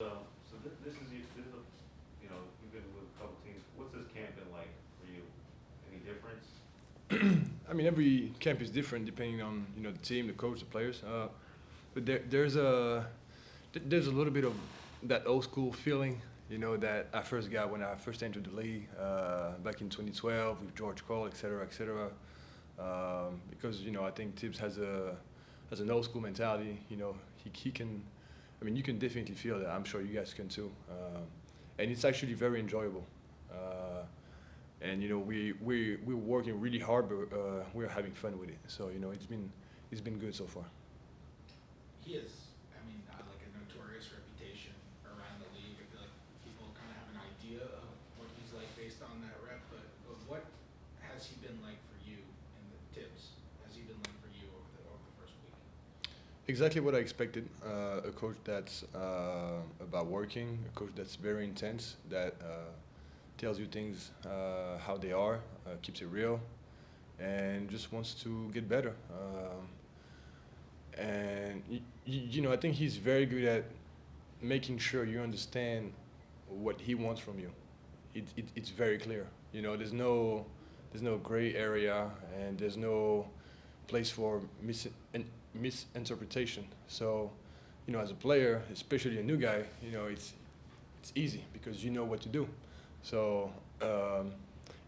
This is a, you've been with a couple teams. What's this camp been like for you? Any difference? I mean, every camp is different depending on the team, the coach, the players. But there's a little bit of that old school feeling, that I first got when I first entered the league back in 2012 with George Cole, et cetera, et cetera. Because I think Tibbs has an old school mentality. He can. I mean, you can definitely feel that. I'm sure you guys can too. And it's actually very enjoyable. And we're working really hard, but we're having fun with it. So it's been good so far. He has, I mean, like a notorious reputation around the league. I feel like people kind of have an idea of what he's like based on that rep. But what has he been like for you in the Tibbs? Has he been like for you over the first week? Exactly what I expected. A coach that's about working, a coach that's very intense, that tells you things how they are, keeps it real, and just wants to get better. And I think he's very good at making sure you understand what he wants from you. It's very clear. There's no gray area, and there's no place for misinterpretation. So, as a player, especially a new guy, it's easy because you know what to do. So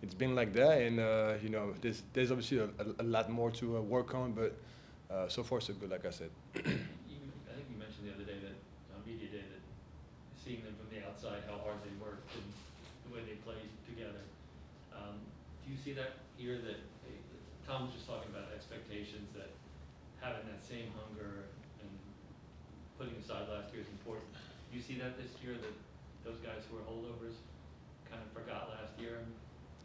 it's been like that, and there's obviously a lot more to work on, but so far so good, like I said. I think you mentioned the other day that on media day that seeing them from the outside, how hard they work and the way they play together. Do you see that here? Tom was just talking about expectations, that having that same hunger and putting aside last year is important. Do you see that this year, that those guys who are holdovers kind of forgot last year?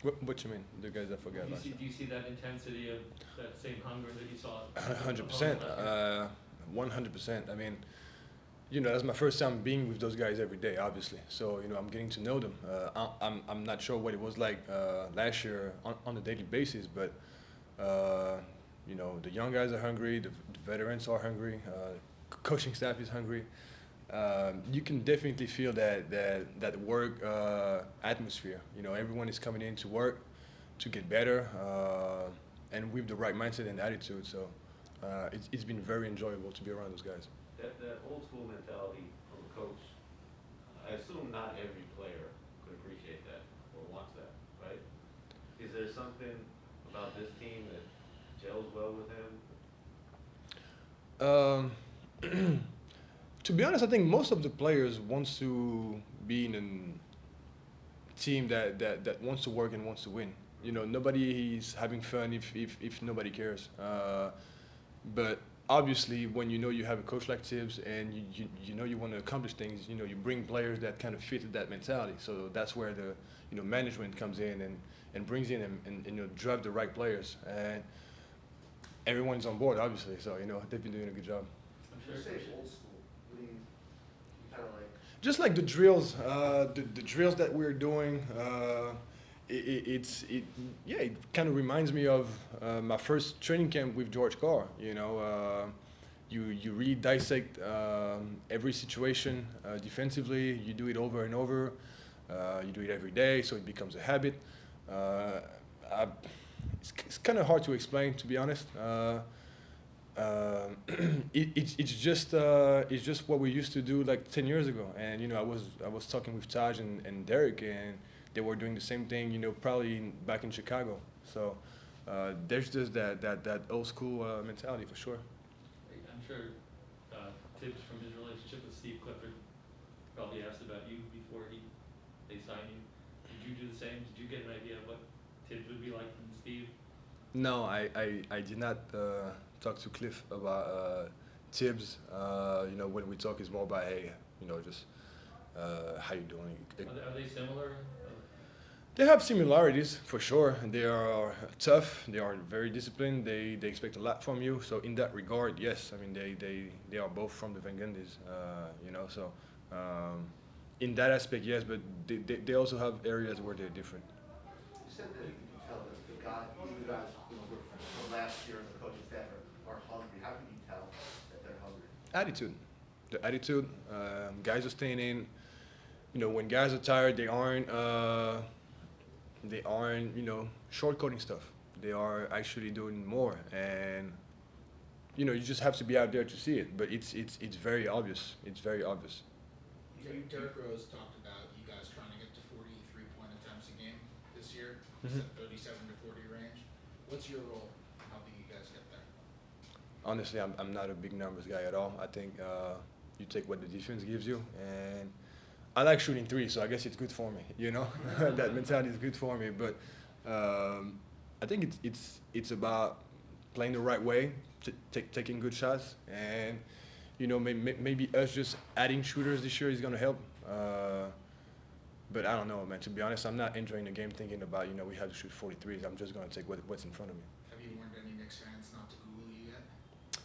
What you mean? The guys that forgot last year? Do you see that intensity of that same hunger that you saw? 100%. 100%. I mean, that's my first time being with those guys every day, obviously. So, I'm getting to know them. I'm not sure what it was like last year on a daily basis, but, the young guys are hungry, the veterans are hungry, coaching staff is hungry. You can definitely feel that work atmosphere. Everyone is coming in to work, to get better, and with the right mindset and attitude. So it's been very enjoyable to be around those guys. That old school mentality from a coach, I assume not every player could appreciate that or wants that, right? Is there something about this team that gels well with him? To be honest, I think most of the players wants to be in a team that wants to work and wants to win. Nobody is having fun if nobody cares. But obviously, when you have a coach like Tibbs and you want to accomplish things, you bring players that kind of fit that mentality. So that's where the management comes in and brings in and drive the right players, and everyone's on board, obviously. So they've been doing a good job. I'm You sure. say old school. What do you kind of like? Just like the drills, the drills that we're doing, it kind of reminds me of my first training camp with George Carr. You really dissect every situation defensively. You do it over and over. You do it every day, so it becomes a habit. It's kind of hard to explain, to be honest. It's just what we used to do like 10 years ago. And I was talking with Taj and Derek, and they were doing the same thing. Probably back in Chicago. So there's just that old school mentality for sure. I'm sure Tibbs, from his relationship with Steve Clifford, probably asked about you before they signed you. Did you do the same? Did you get an idea of what Tibbs would be like from Steve? No, I did not talk to Cliff about Tibbs. When we talk, it's more about, hey, just how you doing. Are they similar? They have similarities for sure. They are tough. They are very disciplined. They expect a lot from you. So in that regard, yes. I mean, they are both from the Van Gundy's. So in that aspect, yes. But they also have areas where they're different. You said that you can tell that the you guys, were from last year and the coaching staff are hungry. How can you tell that they're hungry? Attitude. the attitude. Guys are staying in. You know, when guys are tired, they aren't, you know, shortcutting stuff. They are actually doing more, and you know, you just have to be out there to see it. But it's very obvious. It's very obvious. Derrick Rose talked about you guys trying to get to 43-point attempts a game this year. Mhm. It's at 37 to 40 range. What's your role in helping you guys get there? Honestly, I'm not a big numbers guy at all. I think you take what the defense gives you, and I like shooting three, so I guess it's good for me. You know, that mentality is good for me. But I think it's about playing the right way, taking good shots, and you know, maybe us just adding shooters this year is gonna help. But I don't know, man. To be honest, I'm not entering the game thinking about, you know, we have to shoot 43s. I'm just gonna take what's in front of me. Have you warned any Knicks fans not to Google you yet?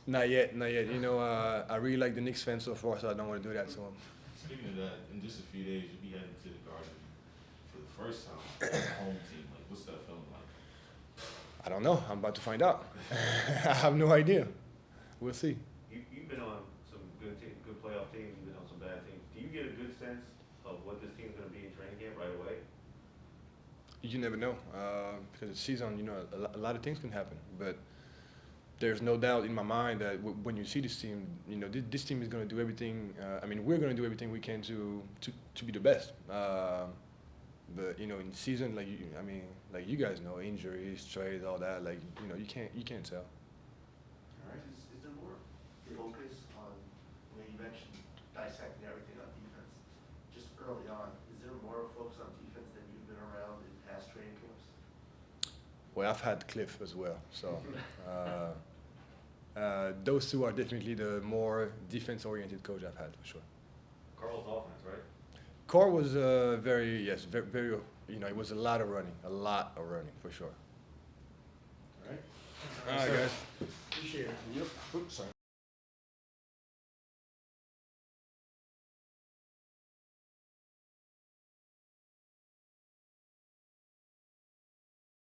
Not yet, not yet. You know, I really like the Knicks fans so far, so I don't want to do that to them. Speaking of that, in just a few days, you'll be heading to the Garden for the first time as a home team. Like, what's that feeling like? I don't know. I'm about to find out. I have no idea. We'll see. You've been on some good playoff teams, you've been on some bad teams. Do you get a good sense of what this team's gonna be in training camp right away? You never know, because it's season. You know, a lot of things can happen. But there's no doubt in my mind that when you see this team, you know, this team is going to do everything. I mean, we're going to do everything we can to be the best. But you know, in season, like I mean, like you guys know, injuries, trades, all that. Like, you know, you can't tell. All right, is there more focus on, you know, you mentioned dissecting everything on defense, just early on, is there more focus on defense than you've been around in past training camps? Well, I've had Cliff as well, so those two are definitely the more defense-oriented coach I've had for sure. Carl's offense, right? Core was very, you know, it was a lot of running for sure. All right. All right, guys. Appreciate it. Yep. Oops, sorry.